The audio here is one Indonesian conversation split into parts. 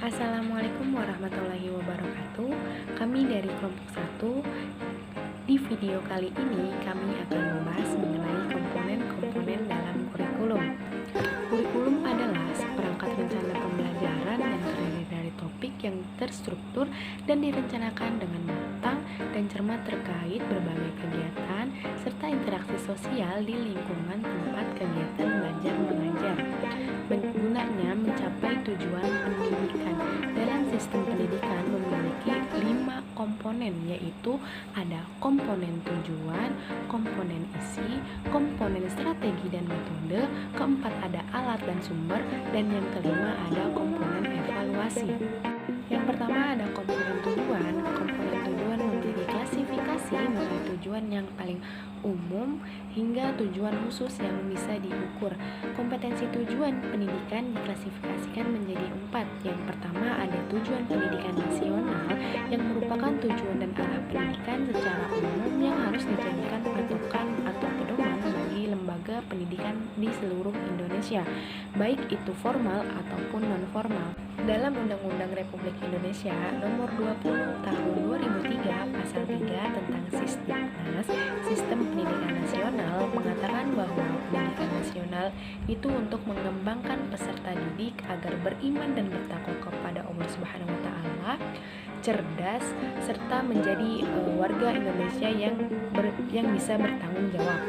Assalamualaikum warahmatullahi wabarakatuh. Kami dari kelompok 1. Di video kali ini kami akan membahas mengenai komponen-komponen dalam kurikulum. Kurikulum adalah seperangkat rencana pembelajaran yang terdiri dari topik yang terstruktur dan direncanakan dengan matang dan cermat terkait berbagai kegiatan serta interaksi sosial di lingkungan tempat kegiatan belajar mengajar. Gunanya mencapai tujuan pendidikan. Dalam sistem pendidikan memiliki 5 komponen, yaitu ada komponen tujuan, komponen isi, komponen strategi dan metode, keempat ada alat dan sumber, dan yang kelima ada komponen evaluasi. Yang pertama ada komponen tujuan. Komponen tujuan memiliki klasifikasi mulai tujuan yang paling umum hingga tujuan khusus yang bisa diukur. Kompetensi tujuan pendidikan diklasifikasikan menjadi 4. Yang pertama ada tujuan pendidikan nasional yang merupakan tujuan dan arah pendidikan secara umum yang harus dijadikan patokan atau pedoman bagi lembaga pendidikan di seluruh Indonesia, baik itu formal ataupun non-formal. Dalam Undang-Undang Republik Indonesia Nomor 20 Tahun 2003 Pasal 3 tentang Sisdiknas, Sistem Pendidikan Nasional, mengatakan bahwa pendidikan nasional itu untuk mengembangkan peserta didik agar beriman dan bertakwa kepada Allah Subhanahu wa taala, cerdas, serta menjadi warga Indonesia yang bisa bertanggung jawab,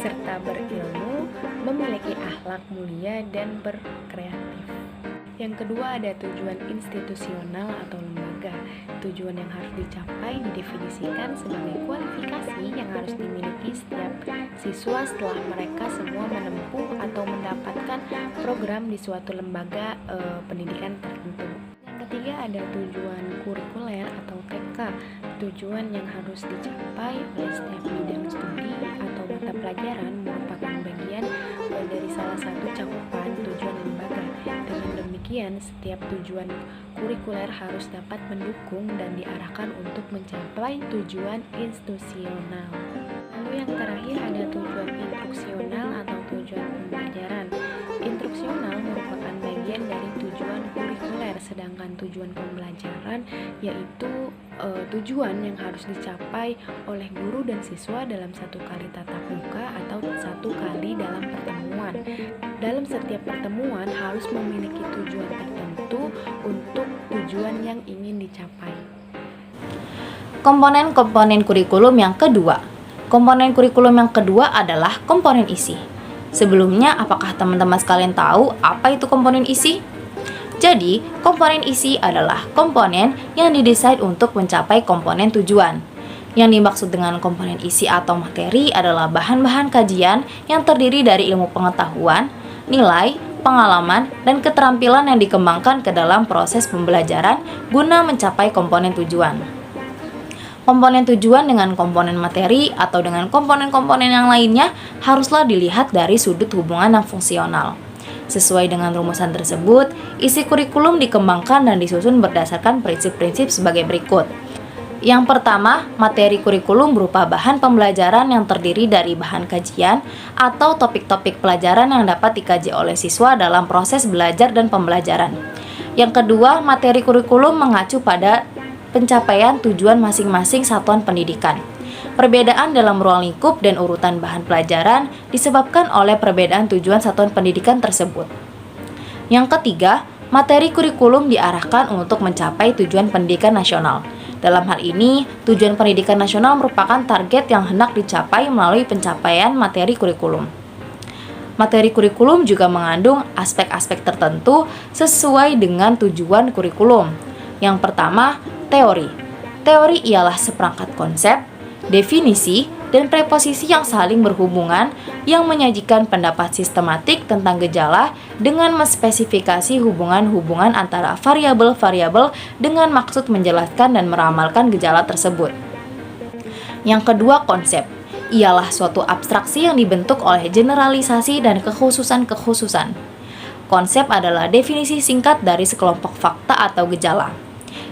serta berilmu, memiliki akhlak mulia dan berkreatif. Yang kedua ada tujuan institusional atau lembaga. Tujuan yang harus dicapai didefinisikan sebagai kualifikasi yang harus dimiliki setiap siswa setelah mereka semua menempuh atau mendapatkan program di suatu lembaga pendidikan tertentu. Yang ketiga ada tujuan kurikuler atau TK. Tujuan yang harus dicapai oleh setiap bidang studi atau mata pelajaran merupakan bagian dari salah satu cakupan tujuan lembaga. Dengan demikian, setiap tujuan kurikuler harus dapat mendukung dan diarahkan untuk mencapai tujuan institusional. Lalu yang terakhir ada tujuan instruksional atau tujuan pembelajaran. Instruksional merupakan bagian dari tujuan kurikuler, sedangkan tujuan pembelajaran yaitu tujuan yang harus dicapai oleh guru dan siswa dalam satu kali tatap muka atau satu kali dalam pertemuan. Dalam setiap pertemuan harus memiliki tujuan tertentu untuk tujuan yang ingin dicapai. Komponen-komponen kurikulum yang kedua. Komponen kurikulum yang kedua adalah komponen isi. Sebelumnya, apakah teman-teman sekalian tahu apa itu komponen isi? Jadi, komponen isi adalah komponen yang didesain untuk mencapai komponen tujuan. Yang dimaksud dengan komponen isi atau materi adalah bahan-bahan kajian yang terdiri dari ilmu pengetahuan, nilai, pengalaman, dan keterampilan yang dikembangkan ke dalam proses pembelajaran guna mencapai komponen tujuan. Komponen tujuan dengan komponen materi atau dengan komponen-komponen yang lainnya haruslah dilihat dari sudut hubungan yang fungsional. Sesuai dengan rumusan tersebut, isi kurikulum dikembangkan dan disusun berdasarkan prinsip-prinsip sebagai berikut. Yang pertama, materi kurikulum berupa bahan pembelajaran yang terdiri dari bahan kajian atau topik-topik pelajaran yang dapat dikaji oleh siswa dalam proses belajar dan pembelajaran. Yang kedua, materi kurikulum mengacu pada pencapaian tujuan masing-masing satuan pendidikan. Perbedaan dalam ruang lingkup dan urutan bahan pelajaran disebabkan oleh perbedaan tujuan satuan pendidikan tersebut. Yang ketiga, materi kurikulum diarahkan untuk mencapai tujuan pendidikan nasional. Dalam hal ini, tujuan pendidikan nasional merupakan target yang hendak dicapai melalui pencapaian materi kurikulum. Materi kurikulum juga mengandung aspek-aspek tertentu sesuai dengan tujuan kurikulum. Yang pertama, teori. Teori ialah seperangkat konsep, definisi, dan preposisi yang saling berhubungan yang menyajikan pendapat sistematik tentang gejala dengan menspesifikasi hubungan-hubungan antara variabel-variabel dengan maksud menjelaskan dan meramalkan gejala tersebut. Yang kedua, konsep. Ialah suatu abstraksi yang dibentuk oleh generalisasi dan kekhususan-kekhususan. Konsep adalah definisi singkat dari sekelompok fakta atau gejala.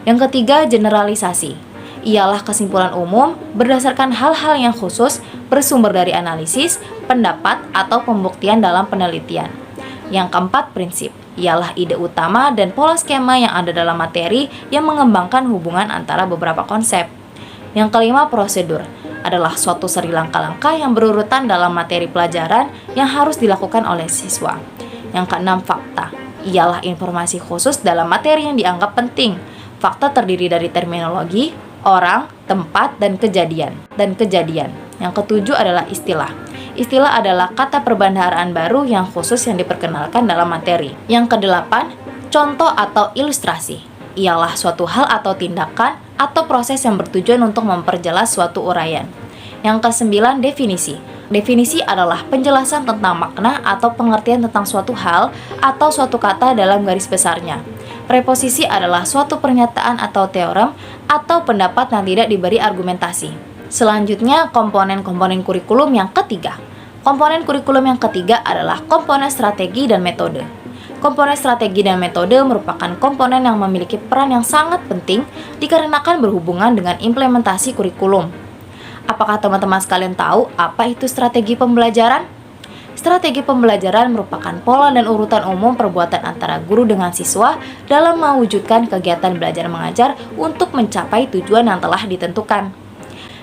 Yang ketiga, generalisasi. Ialah kesimpulan umum berdasarkan hal-hal yang khusus bersumber dari analisis, pendapat, atau pembuktian dalam penelitian. Yang keempat, prinsip. ialah ide utama dan pola skema yang ada dalam materi yang mengembangkan hubungan antara beberapa konsep. Yang kelima, prosedur adalah suatu seri langkah-langkah yang berurutan dalam materi pelajaran yang harus dilakukan oleh siswa. Yang keenam, fakta ialah informasi khusus dalam materi yang dianggap penting. Fakta terdiri dari terminologi, orang, tempat, dan kejadian. Yang ketujuh adalah istilah. Istilah adalah kata perbendaharaan baru yang khusus yang diperkenalkan dalam materi. Yang kedelapan, contoh atau ilustrasi ialah suatu hal atau tindakan atau proses yang bertujuan untuk memperjelas suatu uraian. Yang kesembilan, definisi. Definisi adalah penjelasan tentang makna atau pengertian tentang suatu hal atau suatu kata dalam garis besarnya. Preposisi adalah suatu pernyataan atau teorem atau pendapat yang tidak diberi argumentasi. Selanjutnya, komponen-komponen kurikulum yang ketiga. Komponen kurikulum yang ketiga adalah komponen strategi dan metode. Komponen strategi dan metode merupakan komponen yang memiliki peran yang sangat penting dikarenakan berhubungan dengan implementasi kurikulum. Apakah teman-teman sekalian tahu apa itu strategi pembelajaran? Strategi pembelajaran merupakan pola dan urutan umum perbuatan antara guru dengan siswa dalam mewujudkan kegiatan belajar mengajar untuk mencapai tujuan yang telah ditentukan.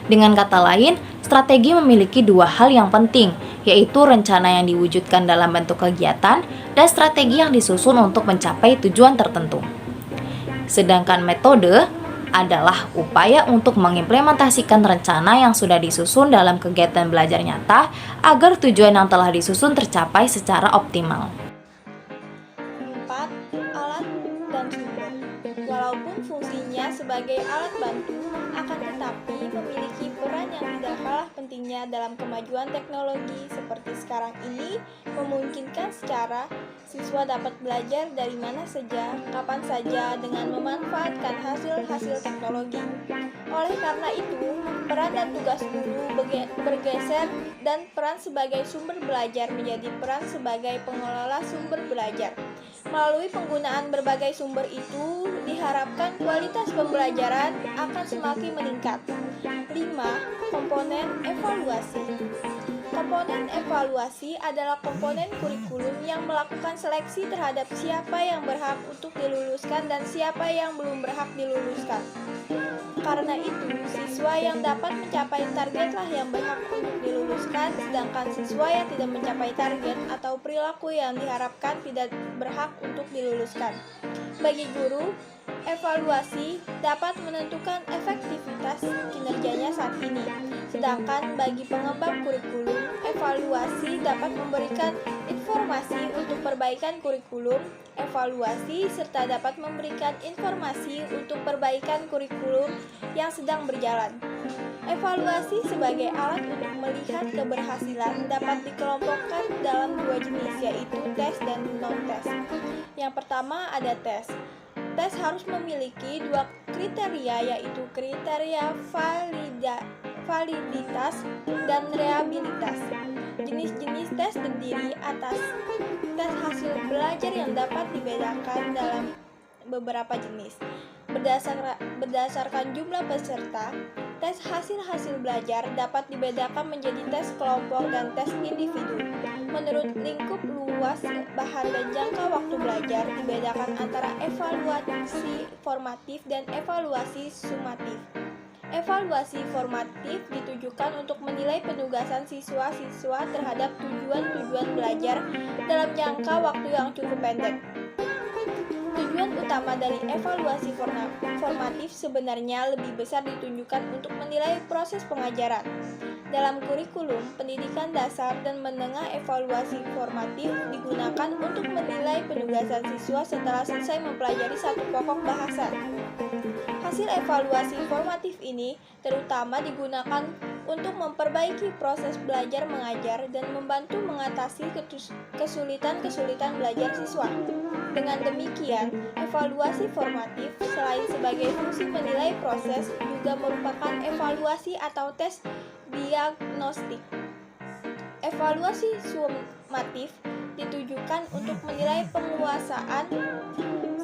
Dengan kata lain, strategi memiliki dua hal yang penting, yaitu rencana yang diwujudkan dalam bentuk kegiatan dan strategi yang disusun untuk mencapai tujuan tertentu. Sedangkan metode adalah upaya untuk mengimplementasikan rencana yang sudah disusun dalam kegiatan belajar nyata agar tujuan yang telah disusun tercapai secara optimal. 4. Alat dan sumber. Walaupun fungsinya sebagai alat bantu, akan tetapi memiliki peran yang tidak kalah pentingnya dalam kemajuan teknologi seperti sekarang ini, memungkinkan secara siswa dapat belajar dari mana saja, kapan saja dengan memanfaatkan hasil-hasil teknologi. Oleh karena itu, peran dan tugas guru bergeser dan peran sebagai sumber belajar menjadi peran sebagai pengelola sumber belajar. Melalui penggunaan berbagai sumber itu, diharapkan kualitas pembelajaran akan semakin meningkat. 5. Komponen evaluasi. Komponen evaluasi adalah komponen kurikulum yang melakukan seleksi terhadap siapa yang berhak untuk diluluskan dan siapa yang belum berhak diluluskan. Karena itu, siswa yang dapat mencapai targetlah yang berhak untuk diluluskan, sedangkan siswa yang tidak mencapai target atau perilaku yang diharapkan tidak berhak untuk diluluskan. Bagi guru, evaluasi dapat menentukan efektivitas kinerjanya saat ini. Sedangkan bagi pengembang kurikulum, evaluasi dapat memberikan informasi untuk perbaikan kurikulum, evaluasi serta dapat memberikan informasi untuk perbaikan kurikulum yang sedang berjalan. Evaluasi sebagai alat untuk melihat keberhasilan dapat dikelompokkan dalam dua jenis, yaitu tes dan non-tes. Yang pertama ada tes. Tes harus memiliki dua kriteria, yaitu kriteria validitas dan reliabilitas. Jenis-jenis tes terdiri atas tes hasil belajar yang dapat dibedakan dalam beberapa jenis. Berdasarkan jumlah peserta, tes hasil belajar dapat dibedakan menjadi tes kelompok dan tes individu. Menurut lingkup luas bahan dan jangka waktu belajar, dibedakan antara evaluasi formatif dan evaluasi sumatif. Evaluasi formatif ditujukan untuk menilai penugasan siswa-siswa terhadap tujuan-tujuan belajar dalam jangka waktu yang cukup pendek. Tujuan utama dari evaluasi formatif sebenarnya lebih besar ditunjukkan untuk menilai proses pengajaran. Dalam kurikulum pendidikan dasar dan menengah, evaluasi formatif digunakan untuk menilai penugasan siswa setelah selesai mempelajari satu pokok bahasan. Hasil evaluasi formatif ini terutama digunakan untuk memperbaiki proses belajar mengajar dan membantu mengatasi kesulitan-kesulitan belajar siswa. Dengan demikian, evaluasi formatif selain sebagai fungsi menilai proses juga merupakan evaluasi atau tes diagnostik. Evaluasi sumatif ditujukan untuk menilai penguasaan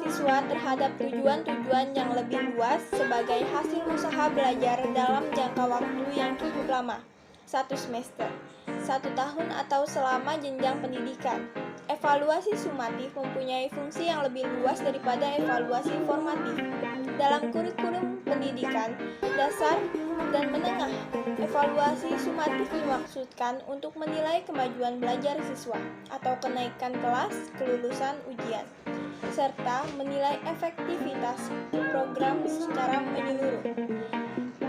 siswa terhadap tujuan-tujuan yang lebih luas sebagai hasil usaha belajar dalam jangka waktu yang cukup lama, 1 semester, 1 tahun atau selama jenjang pendidikan. Evaluasi sumatif mempunyai fungsi yang lebih luas daripada evaluasi formatif. Dalam kurikulum pendidikan dasar dan menengah, evaluasi sumatif dimaksudkan untuk menilai kemajuan belajar siswa atau kenaikan kelas, kelulusan ujian, serta menilai efektivitas program secara menyeluruh.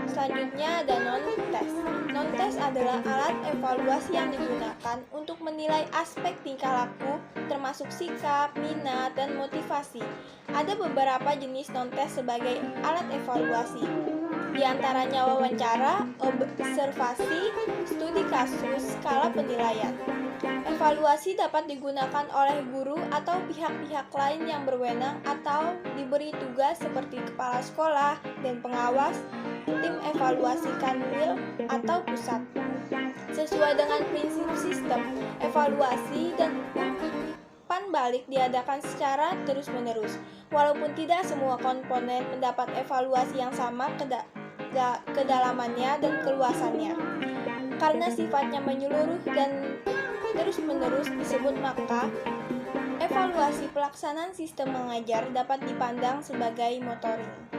Selanjutnya ada non-tes. Non-tes adalah alat evaluasi yang digunakan untuk menilai aspek tingkah laku, termasuk sikap, minat, dan motivasi. Ada beberapa jenis non-tes sebagai alat evaluasi, di antaranya wawancara, observasi, studi kasus, skala penilaian. Evaluasi dapat digunakan oleh guru atau pihak-pihak lain yang berwenang atau diberi tugas seperti kepala sekolah dan pengawas, tim evaluasi kanwil atau pusat. Sesuai dengan prinsip sistem evaluasi dan umpan balik diadakan secara terus-menerus. Walaupun tidak semua komponen mendapat evaluasi yang sama kedalamannya dan keluasannya. Karena sifatnya menyeluruh dan terus-menerus disebut, maka evaluasi pelaksanaan sistem mengajar dapat dipandang sebagai monitoring.